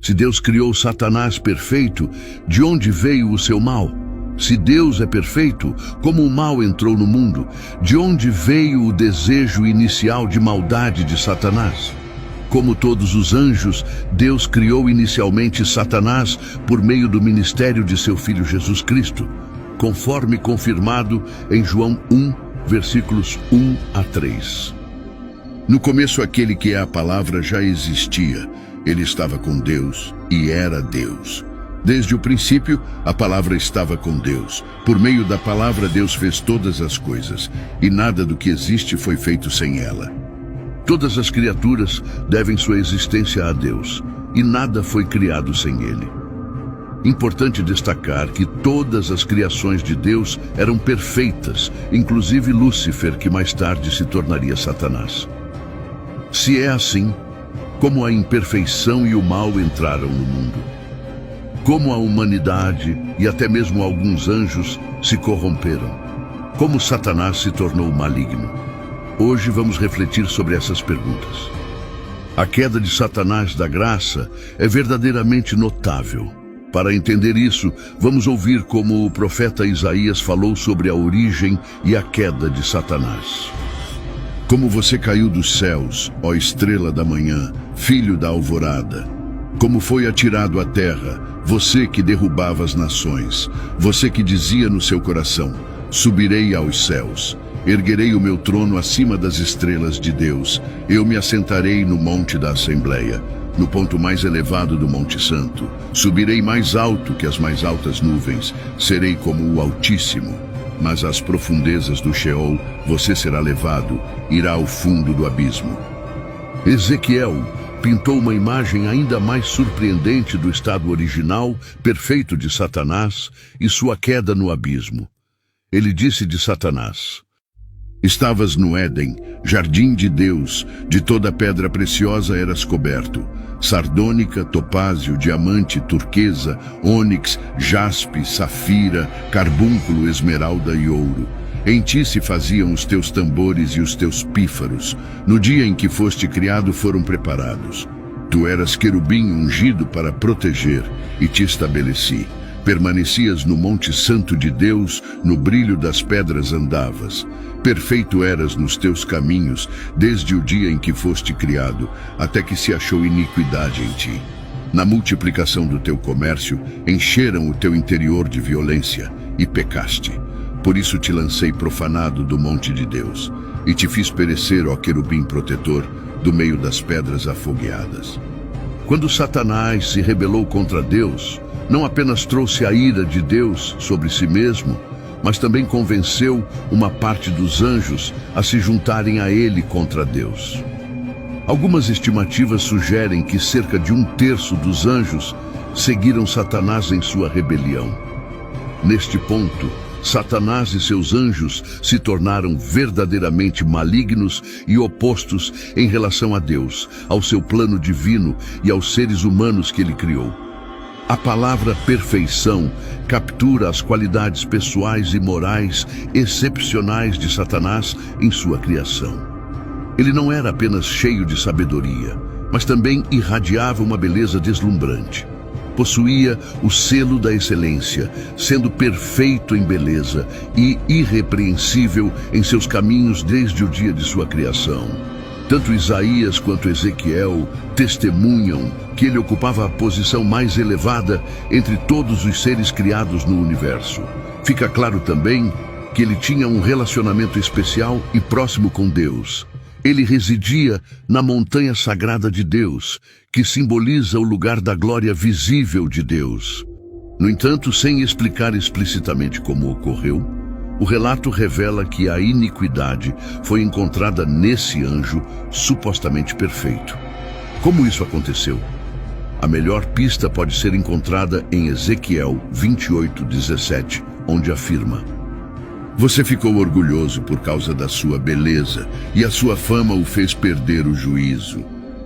Se Deus criou Satanás perfeito, de onde veio o seu mal? Se Deus é perfeito, como o mal entrou no mundo? De onde veio o desejo inicial de maldade de Satanás? Como todos os anjos, Deus criou inicialmente Satanás por meio do ministério de seu Filho Jesus Cristo, conforme confirmado em João 1, versículos 1 a 3. No começo, aquele que é a palavra já existia. Ele estava com Deus e era Deus. Desde o princípio, a palavra estava com Deus. Por meio da palavra, Deus fez todas as coisas, e nada do que existe foi feito sem ela. Todas as criaturas devem sua existência a Deus, e nada foi criado sem Ele. Importante destacar que todas as criações de Deus eram perfeitas, inclusive Lúcifer, que mais tarde se tornaria Satanás. Se é assim, como a imperfeição e o mal entraram no mundo? Como a humanidade e até mesmo alguns anjos se corromperam? Como Satanás se tornou maligno? Hoje vamos refletir sobre essas perguntas. A queda de Satanás da graça é verdadeiramente notável. Para entender isso, vamos ouvir como o profeta Isaías falou sobre a origem e a queda de Satanás. Como você caiu dos céus, ó estrela da manhã, filho da alvorada. Como foi atirado à terra, você que derrubava as nações, você que dizia no seu coração, subirei aos céus, erguerei o meu trono acima das estrelas de Deus, eu me assentarei no monte da Assembleia, no ponto mais elevado do Monte Santo, subirei mais alto que as mais altas nuvens, serei como o Altíssimo. Mas às profundezas do Sheol você será levado, irá ao fundo do abismo. Ezequiel pintou uma imagem ainda mais surpreendente do estado original, perfeito de Satanás e sua queda no abismo. Ele disse de Satanás: estavas no Éden, jardim de Deus, de toda pedra preciosa eras coberto. Sardônica, topázio, diamante, turquesa, ônix, jaspe, safira, carbúnculo, esmeralda e ouro. Em ti se faziam os teus tambores e os teus pífaros. No dia em que foste criado foram preparados. Tu eras querubim ungido para proteger, e te estabeleci. Permanecias no monte santo de Deus, no brilho das pedras andavas. Perfeito eras nos teus caminhos, desde o dia em que foste criado, até que se achou iniquidade em ti. Na multiplicação do teu comércio, encheram o teu interior de violência, e pecaste. Por isso te lancei profanado do monte de Deus, e te fiz perecer, ó querubim protetor, do meio das pedras afogueadas. Quando Satanás se rebelou contra Deus, não apenas trouxe a ira de Deus sobre si mesmo, mas também convenceu uma parte dos anjos a se juntarem a ele contra Deus. Algumas estimativas sugerem que cerca de 1/3 dos anjos seguiram Satanás em sua rebelião. Neste ponto, Satanás e seus anjos se tornaram verdadeiramente malignos e opostos em relação a Deus, ao seu plano divino e aos seres humanos que ele criou. A palavra perfeição captura as qualidades pessoais e morais excepcionais de Satanás em sua criação. Ele não era apenas cheio de sabedoria, mas também irradiava uma beleza deslumbrante. Possuía o selo da excelência, sendo perfeito em beleza e irrepreensível em seus caminhos desde o dia de sua criação. Tanto Isaías quanto Ezequiel testemunham que ele ocupava a posição mais elevada entre todos os seres criados no universo. Fica claro também que ele tinha um relacionamento especial e próximo com Deus. Ele residia na montanha sagrada de Deus, que simboliza o lugar da glória visível de Deus. No entanto, sem explicar explicitamente como ocorreu, o relato revela que a iniquidade foi encontrada nesse anjo supostamente perfeito. Como isso aconteceu? A melhor pista pode ser encontrada em Ezequiel 28:17, onde afirma: você ficou orgulhoso por causa da sua beleza, e a sua fama o fez perder o juízo.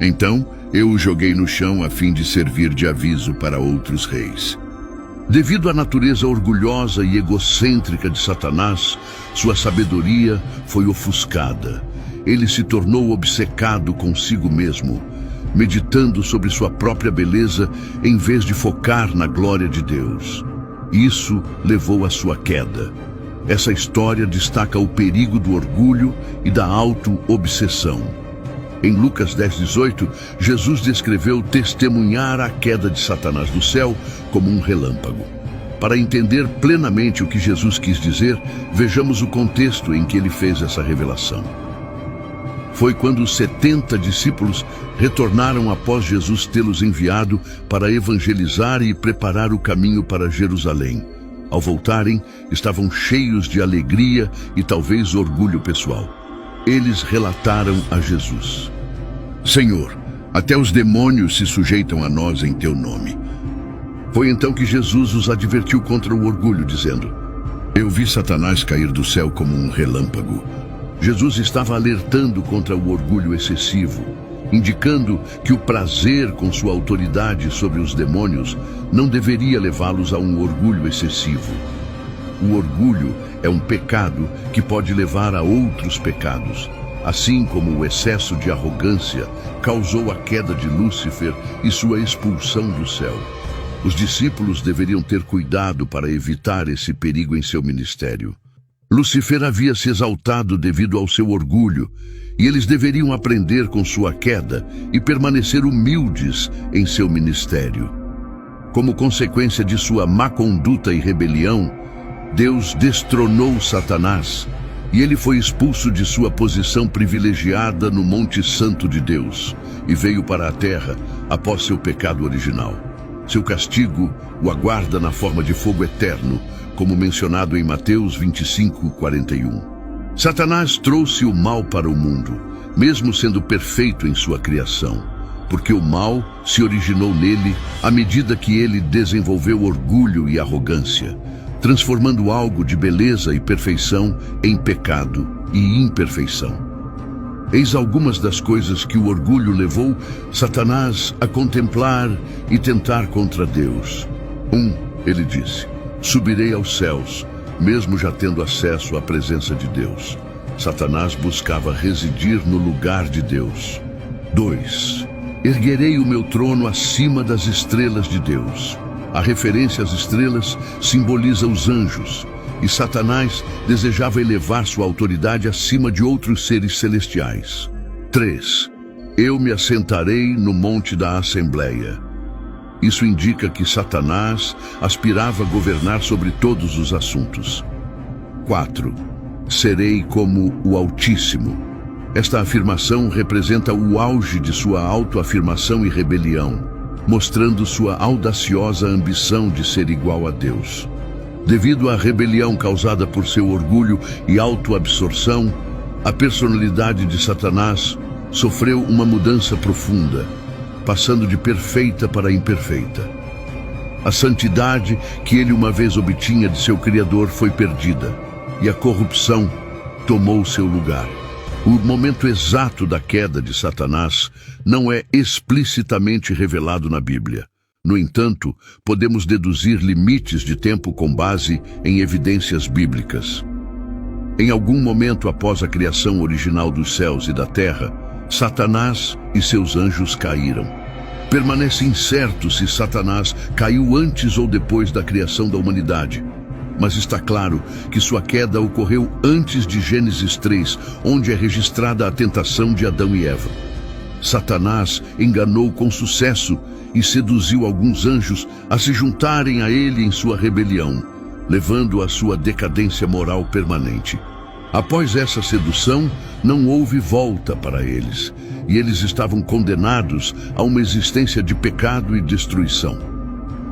Então eu o joguei no chão a fim de servir de aviso para outros reis. Devido à natureza orgulhosa e egocêntrica de Satanás, sua sabedoria foi ofuscada. Ele se tornou obcecado consigo mesmo. meditando sobre sua própria beleza em vez de focar na glória de Deus. Isso levou à sua queda. Essa história destaca o perigo do orgulho e da auto-obsessão. Em Lucas 10:18, Jesus descreveu testemunhar a queda de Satanás do céu como um relâmpago. Para entender plenamente o que Jesus quis dizer, vejamos o contexto em que ele fez essa revelação. Foi quando os 70 discípulos retornaram após Jesus tê-los enviado para evangelizar e preparar o caminho para Jerusalém. Ao voltarem, estavam cheios de alegria e talvez orgulho pessoal. Eles relataram a Jesus: Senhor, até os demônios se sujeitam a nós em teu nome. Foi então que Jesus os advertiu contra o orgulho, dizendo: Eu vi Satanás cair do céu como um relâmpago. Jesus estava alertando contra o orgulho excessivo, indicando que o prazer com sua autoridade sobre os demônios não deveria levá-los a um orgulho excessivo. O orgulho é um pecado que pode levar a outros pecados, assim como o excesso de arrogância causou a queda de Lúcifer e sua expulsão do céu. Os discípulos deveriam ter cuidado para evitar esse perigo em seu ministério. Lúcifer havia se exaltado devido ao seu orgulho, e eles deveriam aprender com sua queda e permanecer humildes em seu ministério. Como consequência de sua má conduta e rebelião, Deus destronou Satanás, e ele foi expulso de sua posição privilegiada no Monte Santo de Deus, e veio para a terra após seu pecado original. Seu castigo o aguarda na forma de fogo eterno, como mencionado em Mateus 25:41. Satanás trouxe o mal para o mundo, mesmo sendo perfeito em sua criação, porque o mal se originou nele à medida que ele desenvolveu orgulho e arrogância, transformando algo de beleza e perfeição em pecado e imperfeição. Eis algumas das coisas que o orgulho levou Satanás a contemplar e tentar contra Deus. Ele disse: Subirei aos céus, mesmo já tendo acesso à presença de Deus. Satanás buscava residir no lugar de Deus. 2. Erguerei o meu trono acima das estrelas de Deus. A referência às estrelas simboliza os anjos, e Satanás desejava elevar sua autoridade acima de outros seres celestiais. 3. Eu me assentarei no monte da Assembleia. Isso indica que Satanás aspirava a governar sobre todos os assuntos. 4. Serei como o Altíssimo. Esta afirmação representa o auge de sua autoafirmação e rebelião, mostrando sua audaciosa ambição de ser igual a Deus. Devido à rebelião causada por seu orgulho e autoabsorção, a personalidade de Satanás sofreu uma mudança profunda, passando de perfeita para imperfeita. A santidade que ele uma vez obtinha de seu Criador foi perdida, e a corrupção tomou seu lugar. O momento exato da queda de Satanás não é explicitamente revelado na Bíblia. No entanto, podemos deduzir limites de tempo com base em evidências bíblicas. Em algum momento após a criação original dos céus e da terra, Satanás e seus anjos caíram. Permanece incerto se Satanás caiu antes ou depois da criação da humanidade, mas está claro que sua queda ocorreu antes de Gênesis 3, onde é registrada a tentação de Adão e Eva. Satanás enganou com sucesso e seduziu alguns anjos a se juntarem a ele em sua rebelião, levando à sua decadência moral permanente. Após essa sedução, não houve volta para eles, e eles estavam condenados a uma existência de pecado e destruição.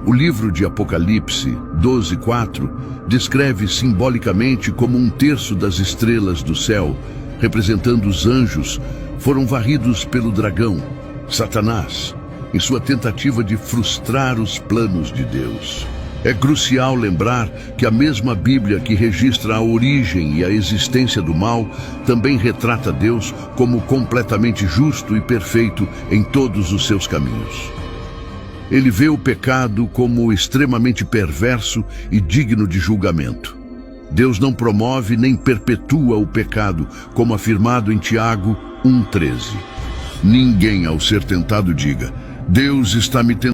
O livro de Apocalipse 12:4 descreve simbolicamente como 1/3 das estrelas do céu, representando os anjos, foram varridos pelo dragão, Satanás, em sua tentativa de frustrar os planos de Deus. É crucial lembrar que a mesma Bíblia que registra a origem e a existência do mal também retrata Deus como completamente justo e perfeito em todos os seus caminhos. Ele vê o pecado como extremamente perverso e digno de julgamento. Deus não promove nem perpetua o pecado, como afirmado em Tiago 1:13. Ninguém, ao ser tentado, diga: Deus está me tentando.